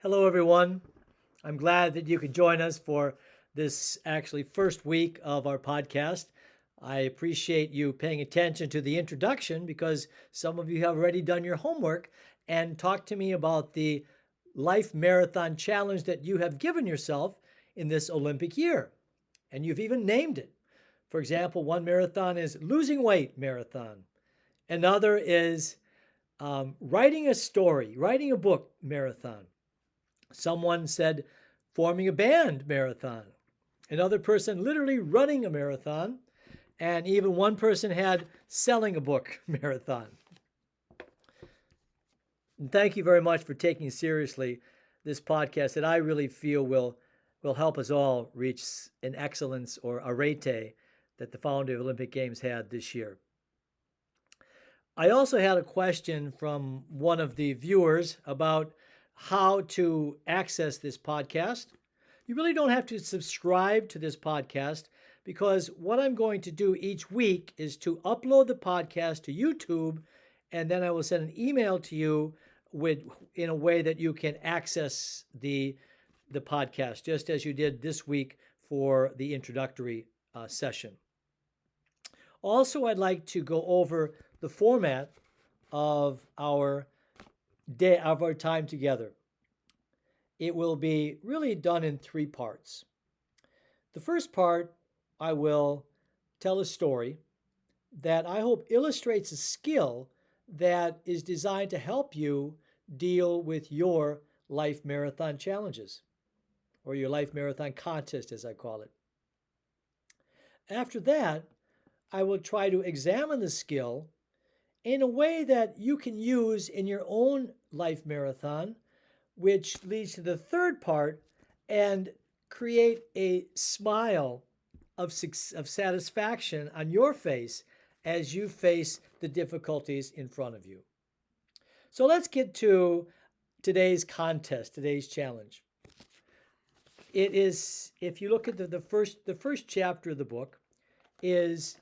Hello, everyone. I'm glad that you could join us for this actually first week of our podcast. I appreciate you paying attention to the introduction because some of you have already done your homework and talked to me about the life marathon challenge that you have given yourself in this Olympic year. And you've even named it. For example, one marathon is losing weight marathon. Another is writing a story, writing a book marathon. Someone said forming a band marathon. Another person literally running a marathon. And even one person had selling a book marathon. And thank you very much for taking seriously this podcast that I really feel will help us all reach an excellence or a rete that the founder of Olympic Games had this year. I also had a question from one of the viewers about how to access this podcast. You really don't have to subscribe to this podcast because what I'm going to do each week is to upload the podcast to YouTube, and then I will send an email to you in a way that you can access the podcast, just as you did this week for the introductory session. Also, I'd like to go over the format of our time together. It will be really done in three parts. The first part, I will tell a story that I hope illustrates a skill that is designed to help you deal with your life marathon challenges, or your life marathon contest, as I call it. After that, I will try to examine the skill in a way that you can use in your own life marathon, which leads to the third part and create a smile of satisfaction on your face as you face the difficulties in front of you. So let's get to today's contest, today's challenge. It is, if you look at the first chapter of the book, is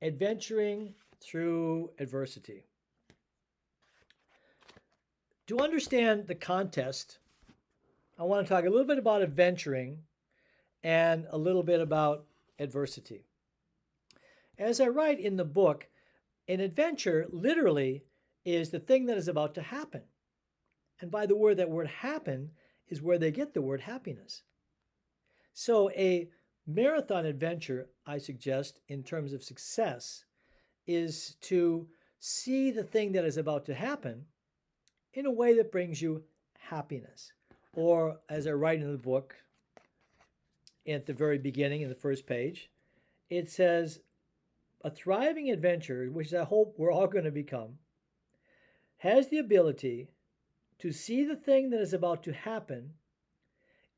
adventuring through adversity. To understand the contest, I want to talk a little bit about adventuring and a little bit about adversity. As I write in the book, an adventure literally is the thing that is about to happen. And by the word, that word happen is where they get the word happiness. So a marathon adventure, I suggest, in terms of success, is to see the thing that is about to happen in a way that brings you happiness. Or, as I write in the book, at the very beginning, in the first page, it says, a thriving adventurer, which I hope we're all going to become, has the ability to see the thing that is about to happen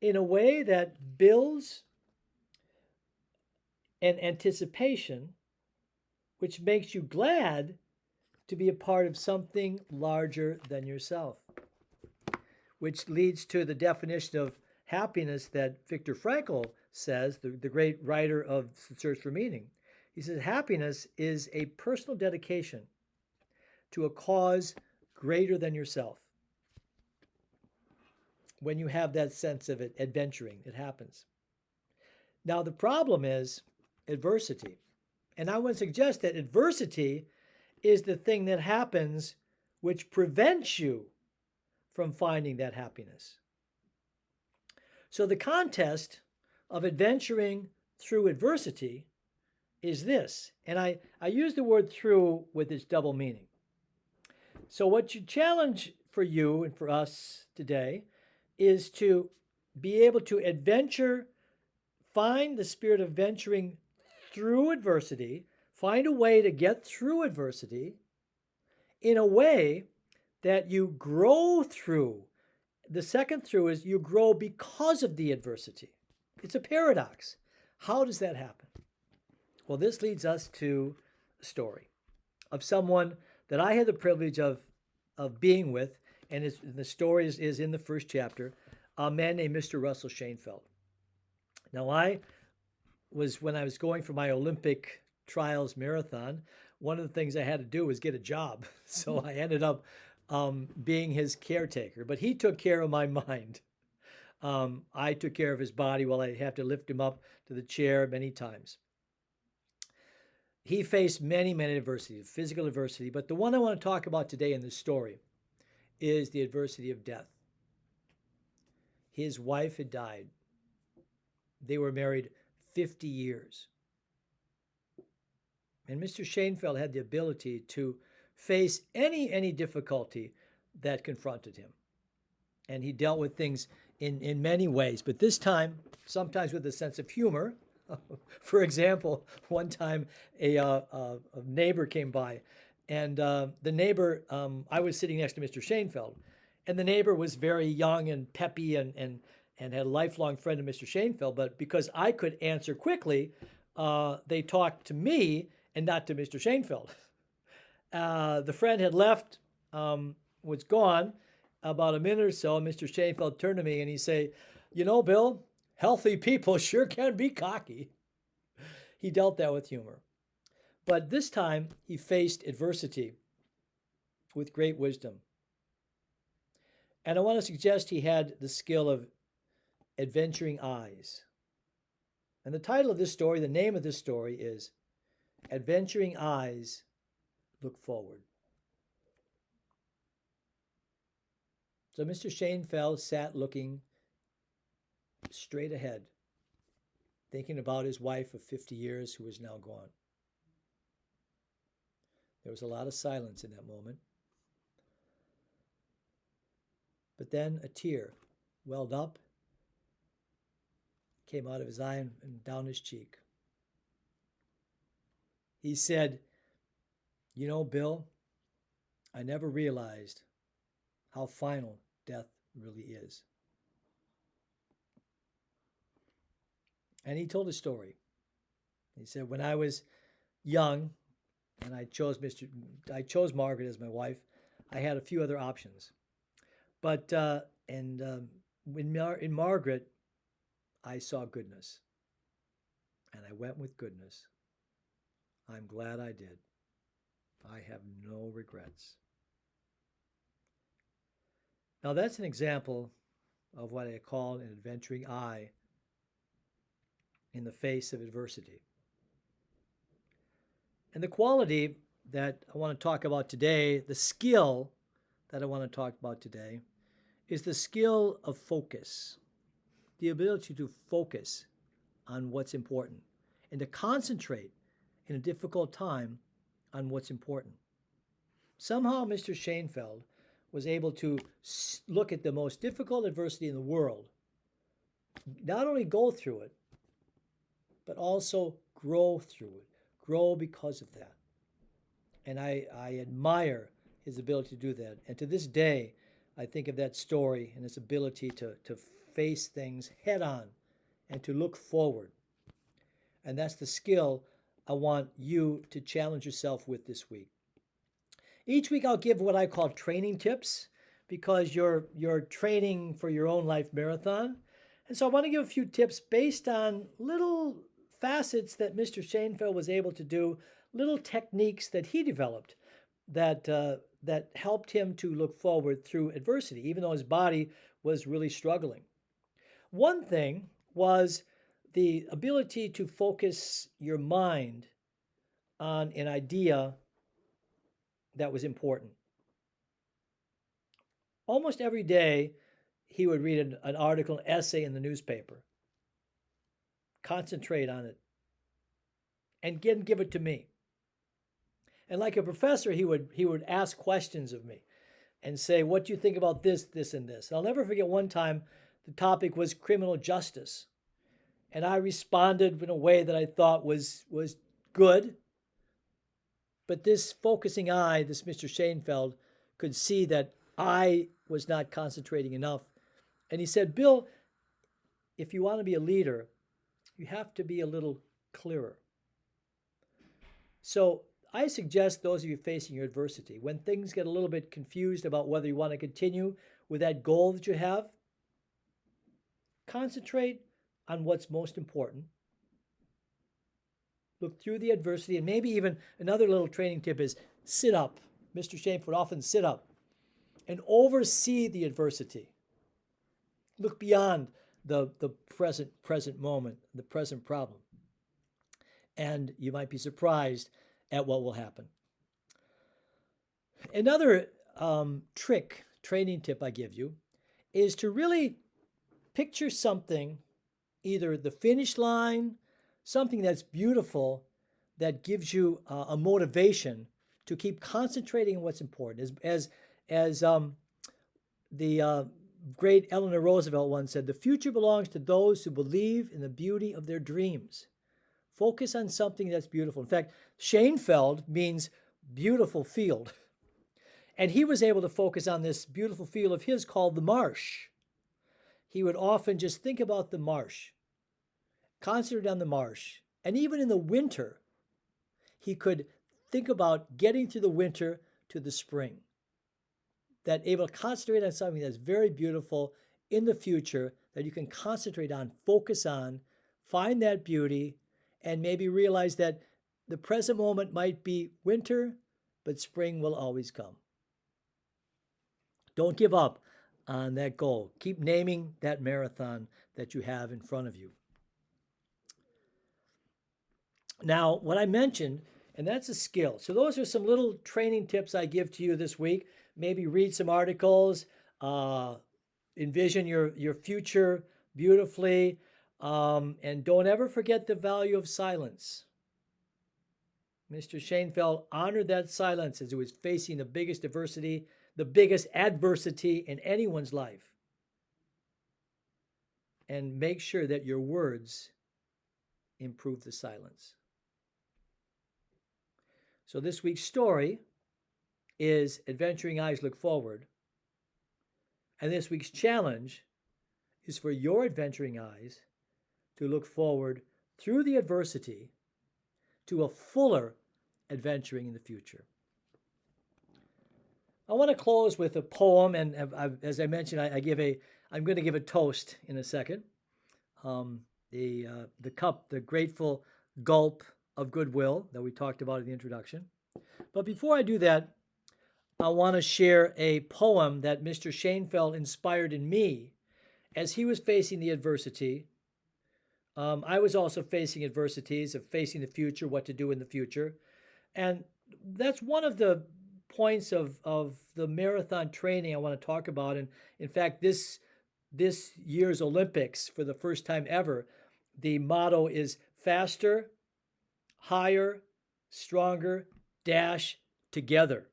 in a way that builds an anticipation, which makes you glad to be a part of something larger than yourself, which leads to the definition of happiness that Viktor Frankl says, the great writer of The Search for Meaning. He says, happiness is a personal dedication to a cause greater than yourself. When you have that sense of it, adventuring, it happens. Now, the problem is adversity. And I would suggest that adversity is the thing that happens which prevents you from finding that happiness. So the contest of adventuring through adversity is this. And I use the word through with its double meaning. So what you challenge for you and for us today is to be able to find the spirit of venturing through adversity, find a way to get through adversity in a way that you grow through. The second through is you grow because of the adversity. It's a paradox. How does that happen? Well, this leads us to a story of someone that I had the privilege of being with, and the story is in the first chapter, a man named Mr. Russell Shanefield. Now, when I was going for my Olympic trials marathon, one of the things I had to do was get a job. So I ended up being his caretaker. But he took care of my mind. I took care of his body while I have to lift him up to the chair many times. He faced many, many adversities, physical adversity, but the one I want to talk about today in this story is the adversity of death. His wife had died. They were married 50 years. And Mr. Shainfeld had the ability to face any difficulty that confronted him. And he dealt with things in many ways, but this time, sometimes with a sense of humor. For example, one time a neighbor came by, and the neighbor, I was sitting next to Mr. Shainfeld, and the neighbor was very young and peppy and had a lifelong friend of Mr. Shainfeld, but because I could answer quickly, they talked to me and not to Mr. Shainfeld. The friend had left, was gone about a minute or so, and Mr. Shainfeld turned to me and he said, "You know, Bill, healthy people sure can be cocky." He dealt that with humor. But this time, he faced adversity with great wisdom. And I want to suggest he had the skill of adventuring eyes. And the title of this story, the name of this story is Adventuring Eyes Look Forward. So Mr. Shainfeld sat looking straight ahead, thinking about his wife of 50 years who was now gone. There was a lot of silence in that moment. But then a tear welled up, came out of his eye and down his cheek. He said, "You know, Bill, I never realized how final death really is." And he told a story. He said, "When I was young and I chose Margaret as my wife, I had a few other options. But in Margaret, I saw goodness, and I went with goodness. I'm glad I did. I have no regrets." Now that's an example of what I call an adventuring eye in the face of adversity. And the quality that I want to talk about today, the skill that I want to talk about today, is the skill of focus, the ability to focus on what's important and to concentrate in a difficult time on what's important. Somehow Mr. Shainfeld was able to look at the most difficult adversity in the world, not only go through it, but also grow through it, grow because of that. And I admire his ability to do that. And to this day, I think of that story and his ability to face things head on and to look forward. And that's the skill I want you to challenge yourself with this week. Each week I'll give what I call training tips because you're training for your own life marathon. And so I want to give a few tips based on little facets that Mr. Shainfeld was able to do, little techniques that he developed that helped him to look forward through adversity, even though his body was really struggling. One thing was the ability to focus your mind on an idea that was important. Almost every day, he would read an article, an essay in the newspaper, concentrate on it, and give it to me. And like a professor, he would ask questions of me and say, "What do you think about this, this, and this?" And I'll never forget one time the topic was criminal justice. And I responded in a way that I thought was good. But this focusing eye, this Mr. Shainfeld, could see that I was not concentrating enough. And he said, "Bill, if you want to be a leader, you have to be a little clearer." So I suggest those of you facing your adversity, when things get a little bit confused about whether you want to continue with that goal that you have, concentrate on what's most important. Look through the adversity, and maybe even another little training tip is sit up. Mr. Shainfeld would often sit up and oversee the adversity. Look beyond the present moment, the present problem. And you might be surprised at what will happen. Another training tip I give you is to really picture something, either the finish line, something that's beautiful, that gives you a motivation to keep concentrating on what's important. As the great Eleanor Roosevelt once said, the future belongs to those who believe in the beauty of their dreams. Focus on something that's beautiful. In fact, Schoenfeld means beautiful field. And he was able to focus on this beautiful field of his called the marsh. He would often just think about the marsh, concentrate on the marsh. And even in the winter, he could think about getting through the winter to the spring. That able to concentrate on something that's very beautiful in the future, that you can concentrate on, focus on, find that beauty, and maybe realize that the present moment might be winter, but spring will always come. Don't give up on that goal. Keep naming that marathon that you have in front of you. Now, what I mentioned, and that's a skill. So those are some little training tips I give to you this week. Maybe read some articles, envision your future beautifully, and don't ever forget the value of silence. Mr. Schoenfeld honored that silence as he was facing the biggest adversity in anyone's life. And make sure that your words improve the silence. So this week's story is Adventuring Eyes Look Forward. And this week's challenge is for your adventuring eyes to look forward through the adversity to a fuller adventuring in the future. I want to close with a poem, and as I mentioned, I'm going to give a toast in a second. The cup, the grateful gulp of goodwill that we talked about in the introduction. But before I do that, I want to share a poem that Mr. Schoenfeld inspired in me as he was facing the adversity. I was also facing adversities of facing the future, what to do in the future. And that's one of the points of the marathon training I want to talk about. And in fact, this year's Olympics, for the first time ever, the motto is faster, higher, stronger, dash, together.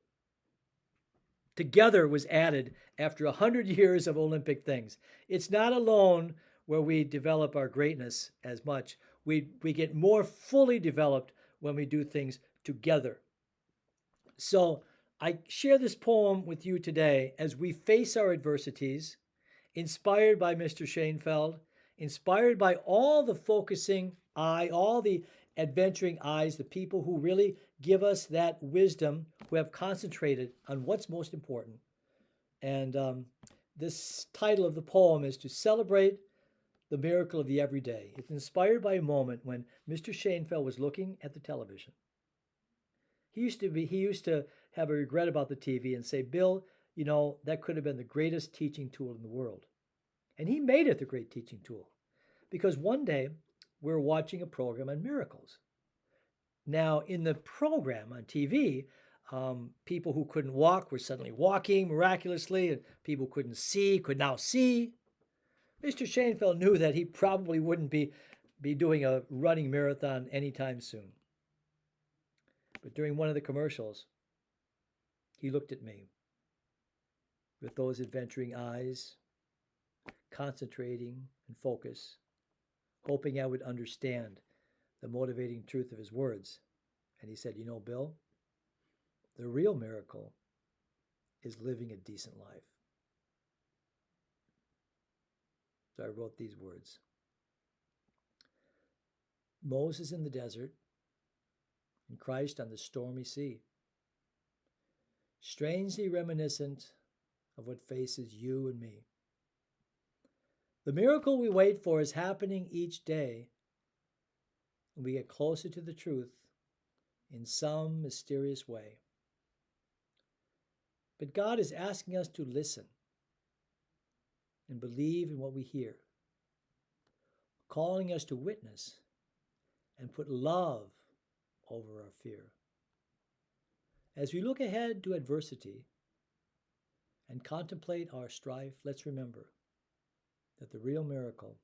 Together was added after 100 years of Olympic things. It's not alone where we develop our greatness as much. We get more fully developed when we do things together. So I share this poem with you today as we face our adversities, inspired by Mr. Schoenfeld, inspired by all the focusing eye, all the adventuring eyes, the people who really give us that wisdom, who have concentrated on what's most important. And this title of the poem is To Celebrate the Miracle of the Everyday. It's inspired by a moment when Mr. Schoenfeld was looking at the television. He used to have a regret about the TV and say, Bill, that could have been the greatest teaching tool in the world. And he made it the great teaching tool. Because one day, we were watching a program on miracles. Now, in the program on TV, people who couldn't walk were suddenly walking miraculously, and people couldn't see could now see. Mr. Schoenfeld knew that he probably wouldn't be doing a running marathon anytime soon. But during one of the commercials, he looked at me with those adventuring eyes, concentrating and focus, hoping I would understand the motivating truth of his words. And he said, Bill, the real miracle is living a decent life. So I wrote these words. Moses in the desert and Christ on the stormy sea. Strangely reminiscent of what faces you and me. The miracle we wait for is happening each day, and we get closer to the truth in some mysterious way. But God is asking us to listen and believe in what we hear, calling us to witness and put love over our fear. As we look ahead to adversity and contemplate our strife, let's remember that the real miracle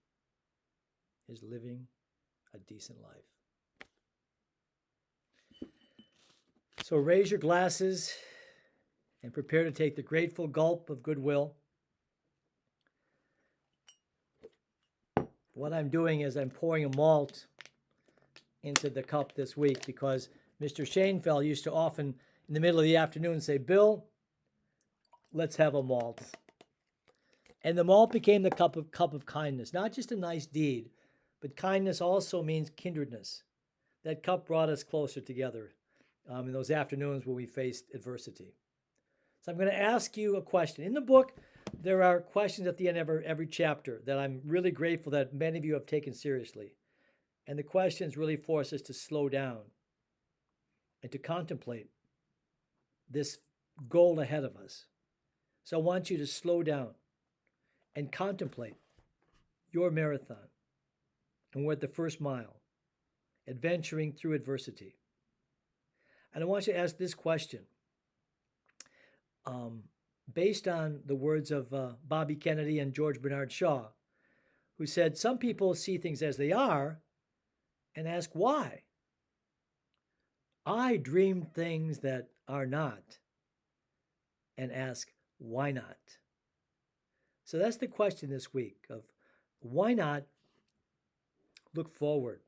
is living a decent life. So raise your glasses and prepare to take the grateful gulp of goodwill. What I'm doing is I'm pouring a malt into the cup this week because Mr. Shainfeld used to often, in the middle of the afternoon, say, "Bill, let's have a malt." And the malt became the cup of kindness, not just a nice deed, but kindness also means kindredness. That cup brought us closer together in those afternoons when we faced adversity. So I'm going to ask you a question. In the book, there are questions at the end of every chapter that I'm really grateful that many of you have taken seriously. And the questions really force us to slow down and to contemplate this goal ahead of us. So I want you to slow down and contemplate your marathon. And we're at the first mile, adventuring through adversity. And I want you to ask this question. Based on the words of Bobby Kennedy and George Bernard Shaw, who said, some people see things as they are and ask why. I dream things that are not and ask, why not? So that's the question this week of why not look forward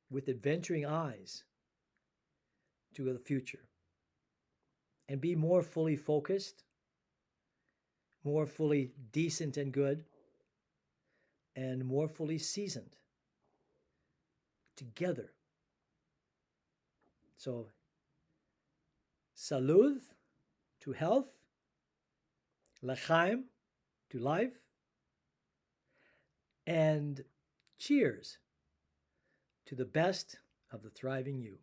with adventuring eyes to the future and be more fully focused, more fully decent and good, and more fully seasoned together. So, salud to health, l'chaim to life, and cheers to the best of the thriving you.